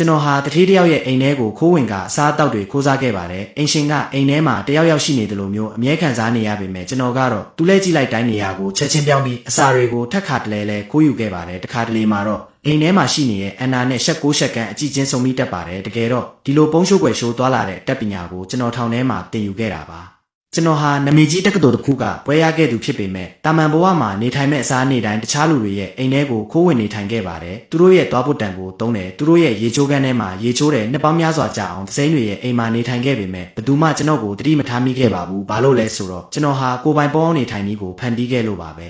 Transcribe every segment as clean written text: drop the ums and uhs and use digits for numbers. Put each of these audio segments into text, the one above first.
ကျွန်တော်ဟာတတိတယောက်ရဲ့အိမ်ထဲကိုခိုးဝင်ကအစားအသောက်တွေခိုးစားခဲ့ပါတယ်အိမ်ရှင်ကအိမ်ထဲမှာတယောက်ယောက်ရှိနေတယ်လို့မျိုးအမြဲခံစားနေရပေမဲ့ကျွန်တော်ကတော့သူ့လဲကြည့်လိုက်တိုင်းနေရာကိုချက်ချင်းပြောင်းပြီးအစာတွေကိုထက်ခါတလဲလဲခိုးယူခဲ့ပါတယ်တခါတလေမှာတော့အိမ်ထဲမှာရှိနေတဲ့အန်နာနဲ့ရှက်ကိုရှက်ကန်အကြည့်ချင်းစုံမိတတ်ပါတယ်တကယ်တော့ဒီလိုပုံးရှိုးွယ်ရှိုးသွားလာတဲ့တက်ပညာကိုကျွန်တော်ထောင်ထဲမှာသင်ယူခဲ့တာပါကျွန်တော်ဟာနမီကြီးတက္ကသိုလ်တစ်ခုကပွဲရခဲ့သူဖြစ်ပေမဲ့တာမန်ဘဝမှာနေထိုင်မဲ့အစားနေတိုင်းတခြားလူတွေရဲ့အိမ်ထဲကိုခိုးဝင်နေထိုင်ခဲ့ပါတယ်သူတို့ရဲ့သွားပုတ်တံကိုတုံးတယ်သူတို့ရဲ့ရေချိုးခန်းထဲမှာရေချိုးတယ်နှစ်ပေါင်းများစွာကြာအောင်သစိမ်းတွေရဲ့အိမ်မှာနေထိုင်ခဲ့ပေမဲ့ဘယ်သူမှကျွန်တော်ကိုတတိမထားမိခဲ့ပါဘူးဘာလို့လဲဆိုတော့ကျွန်တော်ဟာကိုယ်ပိုင်ပေါင်းနေထိုင်နည်းကိုဖန်တီးခဲ့လို့ပါပဲ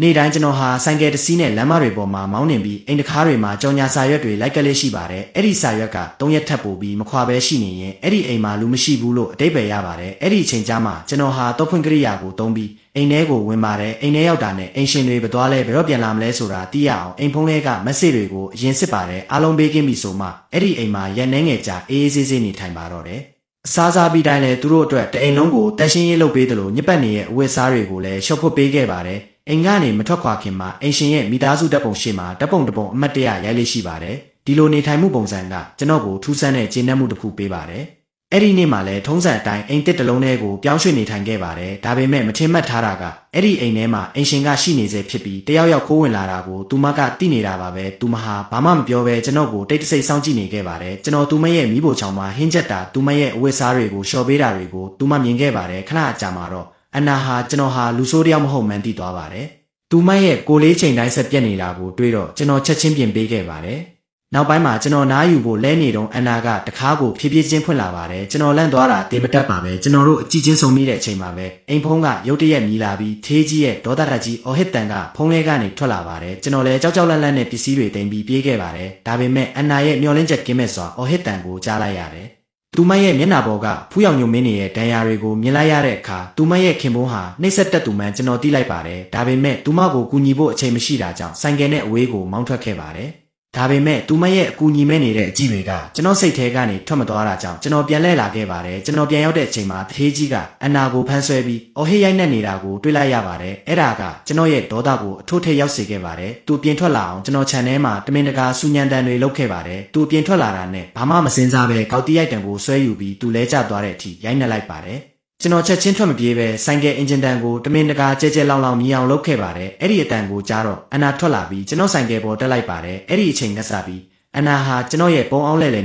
နေ့တိုင်းကျွန်တော်ဟာဆိုင်ကယ်တစ်စီးနဲ့လမ်းမတွေပေါ်မှာမောင်းနှင်ပြီးအိမ်တကားတွေမှာကြော်ညာစာရွက်တွေလိုက်ကလေးရှိပါတယ်အဲ့ဒီစာရွက်က3ရက်ထပ်ပို့ပြီးမခွာပဲရှိနေရင်အဲ့ဒီအိမ်မှာလူမရှိဘူးလို့အတိတ်ပဲရပါတယ်အဲ့ဒီအချိန်ကြာမှကျွန်တော်ဟာတော့ဖွင့်ကရိယာကိုတုံးပြီးအိမ်ထဲကိုဝင်ပါတယ်အိမ်ထဲရောက်တာနဲ့အိမ်ရှင်တွေဘယ်သွားလဲဘယ်တော့ပြန်လာမလဲဆိုတာသိရအောင်အိမ်ဖုန်းထဲကမက်ဆေ့တွေကိုအရင်စစ်ပါတယ်အားလုံးပေးကင်းပြီဆိုမှအဲ့ဒီအိမ်မှာရက်နှဲငယ်ကြာအေးအေးဆေးဆေးနေထိုင်ပါတော့တယ်အစားစားပြီးတိုင်းလဲသူတို့အတွက်တအိမ်လုံးကိုတန်ရှင်းရေးလုပ်ပေးတယ်လို့ညစ်ပတ်နေရဲ့အဝတ်စားတွေကိုလည်းရှော့ဖွတ်ပေးခဲ့ပါတယ်အိမ်ကနေမထွက်ခွာခင်မှာအိမ်ရှင်ရဲ့မိသားစုတပ်ပုံရှိမှာတပ်ပုံတပုံအမတ်တရရိုက်လေးရှိပါတယ်ဒီလိုနေထိုင်မှုပုံစံကကျွန်တော်ကိုထူးဆန်းတဲ့ကျေနပ်မှုတစ်ခုပေးပါတယ်အဲ့ဒီနေ့မှာလည်းထုံးစံအတိုင်းအိမ်တစ်တလုံးထဲကိုပြောင်းရွှေ့နေထိုင်ခဲ့ပါတယ်ဒါပေမဲ့မထင်မှတ်ထားတာကအဲ့ဒီအိမ်ထဲမှာအိမ်ရှင်ကရှိနေစေဖြစ်ပြီးတယောက်ယောက်ခိုးဝင်လာတာကိုသူမကသိနေတာပါပဲသူမဟာဘာမှမပြောဘဲကျွန်တော်ကိုတိတ်တဆိတ်စောင့်ကြည့်နေခဲ့ပါတယ်ကျွန်တော်သူမရဲ့မိဖို့ချောင်းမှာဟင်းချက်တာသူမရဲ့အဝတ်စားတွေကိုလျှော်ပေးတာတွေကိုသူမမြင်ခဲ့ပါတယ်ခဏအကြာမှာတော့အနာဟာကျွန်တော်ဟာလူဆိုးတယောက်မဟုတ်မှန်းသိသွားပါတယ်သူမရဲ့ကိုလေးချိန်တိုင်းဆက်ပြက်နေတာကိုတွေးတော့ကျွန်တော်ချက်ချင်းပြင်ပေးခဲ့ပါတယ်။နောက်ပိုင်းမှာကျွန်တော်နားယူဖို့လဲနေတော့အန်နာကတကားကိုဖြည်းဖြည်းချင်းဖွင့်လာပါတယ်။ကျွန်တော်လန့်သွားတာတေးမတက်ပါပဲ။ကျွန်တော်တို့အကြည့်ချင်းဆုံမိတဲ့အချိန်မှာပဲအိမ်ဖုန်းကရုတ်တရက်မြည်လာပြီးထေးကြီးရဲ့ဒေါသတက်ကြီးအော်ဟစ်တန်ကဖုန်းထဲကနေထွက်လာပါတယ်။ကျွန်တော်လည်းကြောက်ကြောက်လန့်လန့်နဲ့ပစ္စည်းတွေတင်ပြီးပြေးခဲ့ပါတယ်။ဒါပေမဲ့အန်နာရဲ့မျောလင်းချက်ကင်းမဲ့စွာအော်ဟစ်တန်ကိုကြားလိုက်ရတယ်။သူမရဲ့မျက်နှာပေါ်ကဖူးရောင်ညုံမင်းရဲ့ဒဏ်ရာတွေကိုမြင်လိုက်ရတဲ့အခါသူမရဲ့ခင်ပွန်းဟာနှိမ့်ဆက်တက်သူမှန်ကျွန်တော်သိလိုက်ပါတယ်ဒါပေမဲ့သူမကိုကူညီဖို့အချိန်မရှိတာကြောင့်ဆိုင်ကယ်နဲ့အဝေးကိုမောင်းထွက်ခဲ့ပါတယ်ဒါပေမဲ့သူမရဲ့အကူညီမဲ့နေတဲ့အကြည့်တွေကကျွန်တော်စိတ်ထဲကနေထွက်မသွားတာကြောင့်ကျွန်တော်ပြန်လှည့်လာခဲ့ပါတယ်ကျွန်တော်ပြန်ရောက်တဲ့အချိန်မှာတထေးကြီးကအန်နာကိုဖမ်းဆွဲပြီးအော်ဟစ်ရိုက်နှက်နေတာကိုတွေ့လိုက်ရပါတယ်အဲ့ဒါကကျွန်တော်ရဲ့ဒေါသကိုအထိုးထိပ်ရောက်စေခဲ့ပါတယ်သူပြင်ထွက်လာအောင်ကျွန်တော်ခြံထဲမှာတမင်တကာစူညံတန်တွေလုပ်ခဲ့ပါတယ်သူပြင်ထွက်လာတာနဲ့ဘာမှမစင်စားပဲကောက်တီးရိုက်တံကိုဆွဲယူပြီးသူလဲကျသွားတဲ့အထိရိုက်နှက်လိုက်ပါတယ်ကျွန်တော်ချက်ချင်းထွက်မပြေးပဲဆိုင်ကယ်အင်ဂျင်တန်ကိုတမင်တကာကြဲကြဲလောင်လောင်မြည်အောင်လုပ်ခဲ့ပါတယ်အဲ့ဒီအတန်ကိုကြားတော့အန်နာထွက်လာပြီးကျွန်တော်ဆိုင်ကယ်ပေါ်တက်လိုက်ပါတယ်အဲ့ဒီအချိန်နဲ့စပြီးအန်နာဟာကျွန်တော်ရဲ့ပုံအောင်လဲလဲ